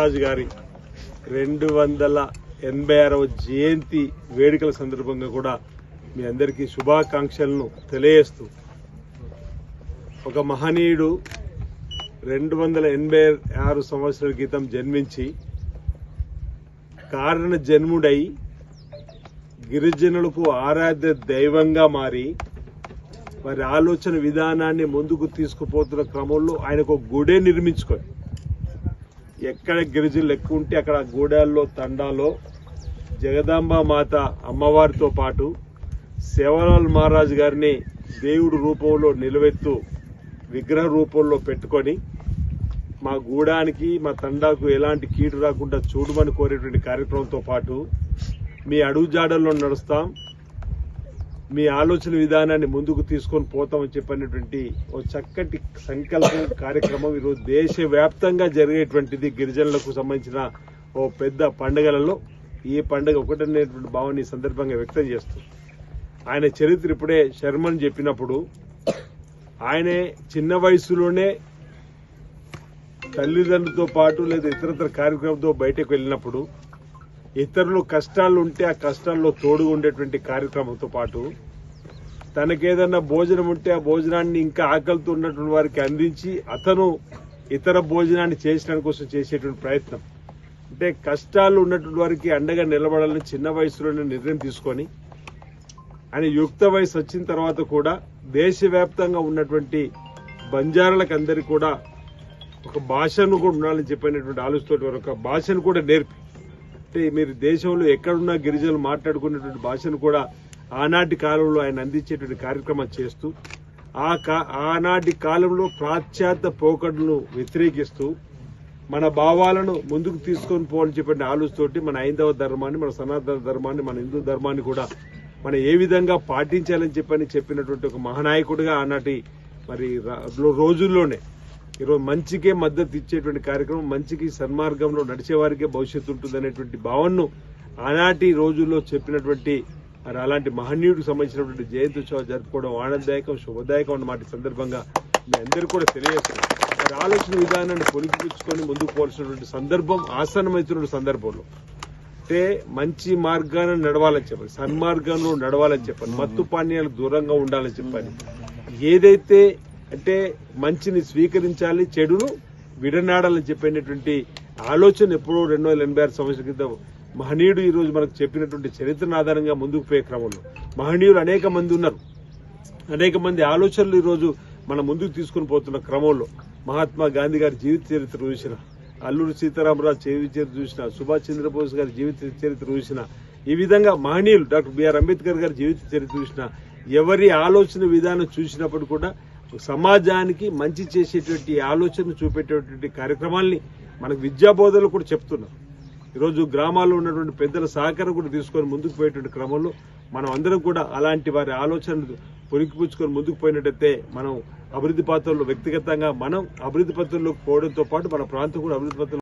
మహారాజ్ గారి 286వ జయంతి వేడుకల సందర్భంగా కూడా మీ అందరికీ శుభాకాంక్షలను తెలియజేస్తూ, ఒక మహనీయుడు 286 సంవత్సరాల క్రితం జన్మించి కారణ జన్ముడై గిరిజనులకు ఆరాధ్య దైవంగా మారి వారి ఆలోచన విధానాన్ని ముందుకు తీసుకుపోతున్న క్రమంలో ఆయనకు ఒక గుడే నిర్మించుకొని, ఎక్కడ గిరిజనులు ఎక్కువ ఉంటే అక్కడ గూడాల్లో తండాలో జగదాంబ మాత అమ్మవారితో పాటు సేవలాల్ మహారాజ్ గారిని దేవుడి రూపంలో నిలవెత్తు విగ్రహ రూపంలో పెట్టుకొని మా గూడానికి మా తండాకు ఎలాంటి కీడు రాకుండా చూడమని కోరేటువంటి కార్యక్రమంతో పాటు మీ అడుగుజాడల్లో నడుస్తాం, మీ ఆలోచన విధానాన్ని ముందుకు తీసుకొని పోతామని చెప్పినటువంటి ఓ చక్కటి సంకల్పం కార్యక్రమం ఈరోజు దేశవ్యాప్తంగా జరిగేటువంటిది. గిరిజనులకు సంబంధించిన ఓ పెద్ద పండుగలలో ఈ పండుగ ఒకటనేటువంటి భావాన్ని సందర్భంగా వ్యక్తం చేస్తూ, ఆయన చరిత్ర ఇప్పుడే శర్మని చెప్పినప్పుడు, ఆయనే చిన్న వయసులోనే తల్లిదండ్రులతో పాటు లేదా ఇతరత్ర కార్యక్రమంతో బయటకు వెళ్ళినప్పుడు ఇతరులు కష్టాలు ఉంటే ఆ కష్టాల్లో తోడుగా ఉండేటువంటి కార్యక్రమంతో పాటు తనకేదన్నా భోజనం ఉంటే ఆ భోజనాన్ని ఇంకా ఆకలితో ఉన్నటువంటి వారికి అందించి అతను ఇతర భోజనాన్ని చేసడానికి కోసం చేసేటువంటి ప్రయత్నం. అంటే కష్టాలు ఉన్నటువంటి వారికి అండగా నిలబడాలని చిన్న వయసులోనే నిర్ణయం తీసుకొని ఆయన యుక్త వయసు వచ్చిన తర్వాత కూడా దేశవ్యాప్తంగా ఉన్నటువంటి బంజారాలకు అందరికీ కూడా ఒక భాషను కూడా ఉండాలని చెప్పినటువంటి ఆలోచనతో ఒక భాషను కూడా నేర్పి, అంటే మీరు దేశంలో ఎక్కడున్నా గిరిజనులు మాట్లాడుకునేటువంటి భాషను కూడా ఆనాటి కాలంలో ఆయన అందించేటువంటి కార్యక్రమం చేస్తూ, ఆనాటి కాలంలో పాశ్చాత్య పోకడలను వ్యతిరేకిస్తూ మన భావాలను ముందుకు తీసుకొని పోవాలని చెప్పిన ఆలోచనతోటి మన హైందవ ధర్మాన్ని, మన సనాతన ధర్మాన్ని, మన హిందూ ధర్మాన్ని కూడా మనం ఏ విధంగా పాటించాలని చెప్పినటువంటి ఒక మహానాయకుడిగా ఆనాటి మరి రోజుల్లోనే ఈరోజు మంచికే మద్దతు ఇచ్చేటువంటి కార్యక్రమం, మంచికి సన్మార్గంలో నడిచేవారికే భవిష్యత్తు ఉంటుందనేటువంటి భావనను ఆనాటి రోజుల్లో చెప్పినటువంటి మరి అలాంటి మహనీయుడికి సంబంధించినటువంటి జయంతి ఉత్సవాలు జరుపుకోవడం ఆనందదాయకం, శుభదాయకం అన్నమాట సందర్భంగా మీ అందరూ కూడా తెలియజేస్తున్నారు. మరి ఆలోచన విధానాన్ని పొలికిపుచ్చుకొని ముందుకు పోవాల్సినటువంటి సందర్భం ఆసన్నమవుతున్న సందర్భంలో, అంటే మంచి మార్గాన్ని నడవాలని చెప్పాలి, సన్మార్గంలో నడవాలని చెప్పాలి, మత్తు పానీయాలకు దూరంగా ఉండాలని చెప్పాలి. ఏదైతే అంటే మంచిని స్వీకరించాలి, చెడును విడనాడాలని చెప్పినటువంటి ఆలోచన ఎప్పుడో 286 సంవత్సరాల క్రితం మహనీయుడు ఈ రోజు మనకు చెప్పినటువంటి చరిత్రను ఆధారంగా ముందుకు పోయే క్రమంలో మహనీయులు అనేక మంది ఉన్నారు, అనేక మంది ఆలోచనలు ఈ రోజు మనం ముందుకు తీసుకుని పోతున్న క్రమంలో మహాత్మా గాంధీ గారి జీవిత చరిత్ర చూసిన, అల్లూరి సీతారామరాజు జీవిత చరిత్ర చూసిన, సుభాష్ చంద్రబోస్ గారి జీవిత చరిత్ర చూసిన, ఈ విధంగా మహనీయులు డాక్టర్ బిఆర్ అంబేద్కర్ గారి జీవిత చరిత్ర చూసిన, ఎవరి ఆలోచన విధానం చూసినప్పుడు కూడా సమాజానికి మంచి చేసేటువంటి ఆలోచన చూపేటటువంటి కార్యక్రమాల్ని మనకు విద్యాబోధనలు కూడా చెప్తున్నారు. ఈరోజు గ్రామాల్లో ఉన్నటువంటి పెద్దల సహకారం కూడా తీసుకొని ముందుకు పోయేటువంటి క్రమంలో మనం అందరం కూడా అలాంటి వారి ఆలోచనలు పొలికిపుచ్చుకొని ముందుకు పోయినట్టయితే మనం అభివృద్ధి పథంలో వ్యక్తిగతంగా మనం అభివృద్ధి పథంలోకి పోవడంతో పాటు మన ప్రాంతం కూడా అభివృద్ధి పథంలో